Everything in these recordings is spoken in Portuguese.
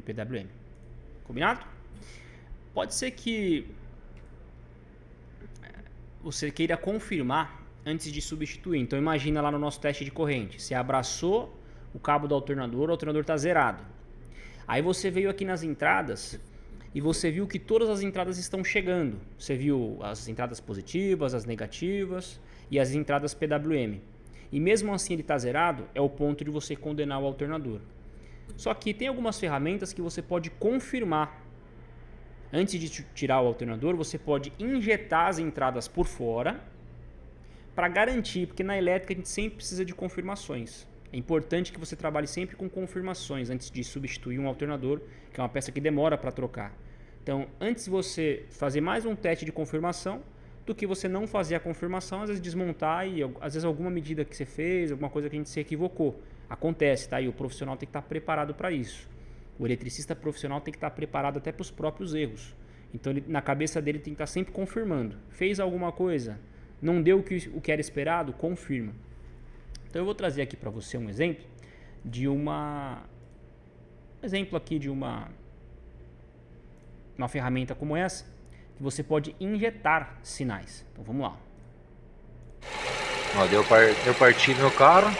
pino PWM. Combinado? Pode ser que você queira confirmar antes de substituir. Então imagina lá no nosso teste de corrente, você abraçou o cabo do alternador, o alternador está zerado. Aí você veio aqui nas entradas e você viu que todas as entradas estão chegando. Você viu as entradas positivas, as negativas e as entradas PWM. E mesmo assim ele está zerado, é o ponto de você condenar o alternador. Só que tem algumas ferramentas que você pode confirmar. Antes de tirar o alternador, você pode injetar as entradas por fora para garantir, porque na elétrica a gente sempre precisa de confirmações. É importante que você trabalhe sempre com confirmações antes de substituir um alternador, que é uma peça que demora para trocar. Então, antes de você fazer mais um teste de confirmação, do que você não fazer a confirmação, às vezes desmontar e às vezes alguma medida que você fez, alguma coisa que a gente se equivocou. Acontece, tá? E o profissional tem que estar preparado para isso. O eletricista profissional tem que estar preparado até para os próprios erros. Então, na cabeça dele tem que estar sempre confirmando. Fez alguma coisa, não deu o que era esperado, confirma. Então, eu vou trazer aqui para você um exemplo de uma ferramenta como essa, que você pode injetar sinais. Então, vamos lá. Ó, deu partida no carro.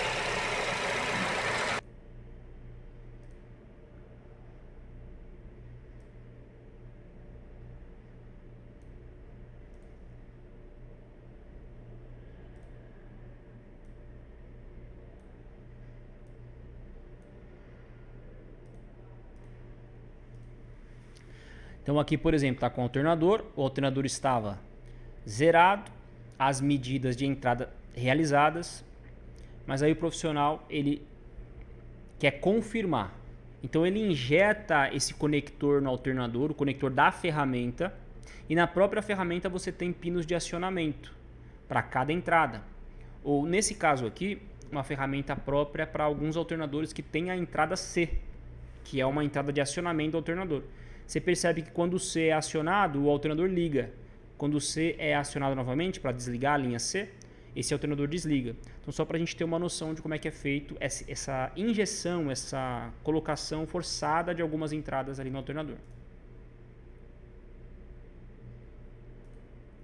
Então aqui, por exemplo, está com o alternador estava zerado, as medidas de entrada realizadas, mas aí o profissional ele quer confirmar. Então ele injeta esse conector no alternador, o conector da ferramenta, e na própria ferramenta você tem pinos de acionamento para cada entrada. Ou nesse caso aqui, uma ferramenta própria para alguns alternadores que tem a entrada C, que é uma entrada de acionamento do alternador. Você percebe que quando o C é acionado, o alternador liga. Quando o C é acionado novamente para desligar a linha C, esse alternador desliga. Então, só para a gente ter uma noção de como é que é feito essa injeção, essa colocação forçada de algumas entradas ali no alternador.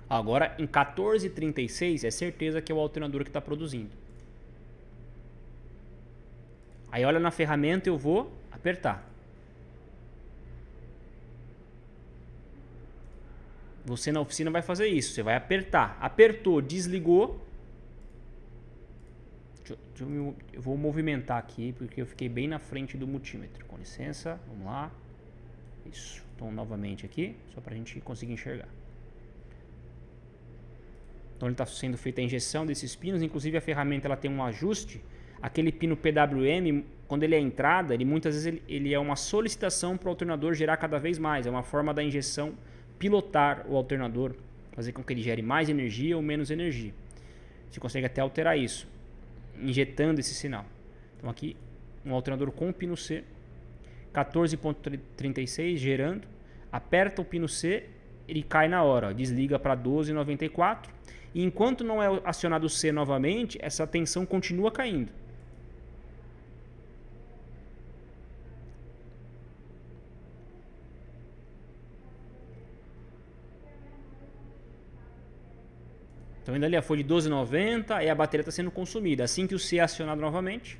Agora, em 1436, é certeza que é o alternador que está produzindo. Aí, olha na ferramenta, eu vou apertar. Você na oficina vai fazer isso. Você vai apertar. Apertou, desligou. Eu vou movimentar aqui, porque eu fiquei bem na frente do multímetro. Com licença, vamos lá. Isso. Então, novamente aqui, só para a gente conseguir enxergar. Então, ele está sendo feita a injeção desses pinos. Inclusive, a ferramenta ela tem um ajuste. Aquele pino PWM, quando ele é entrada, muitas vezes ele é uma solicitação para o alternador gerar cada vez mais. É uma forma da injeção pilotar o alternador, fazer com que ele gere mais energia ou menos energia. Você consegue até alterar isso, injetando esse sinal. Então aqui, um alternador com o pino C, 14.36 gerando, aperta o pino C, ele cai na hora, ó, desliga para 12,94, e enquanto não é acionado o C novamente, essa tensão continua caindo. Então ainda ali foi de 12,90 e a bateria está sendo consumida. Assim que o C é acionado novamente,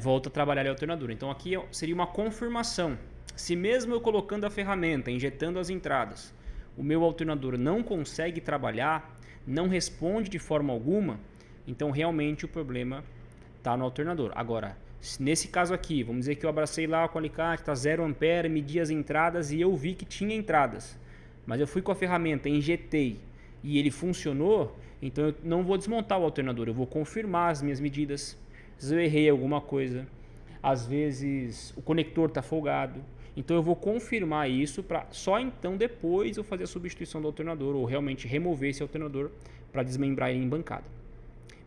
volta a trabalhar a alternadora. Então aqui seria uma confirmação. Se mesmo eu colocando a ferramenta, injetando as entradas, o meu alternador não consegue trabalhar, não responde de forma alguma, então realmente o problema está no alternador. Agora, nesse caso aqui, vamos dizer que eu abracei lá com o alicate, está 0 ampere, medi as entradas e eu vi que tinha entradas. Mas eu fui com a ferramenta, injetei e ele funcionou, então eu não vou desmontar o alternador, eu vou confirmar as minhas medidas. Às vezes eu errei alguma coisa, às vezes o conector está folgado. Então eu vou confirmar isso para só então depois eu fazer a substituição do alternador ou realmente remover esse alternador para desmembrar ele em bancada.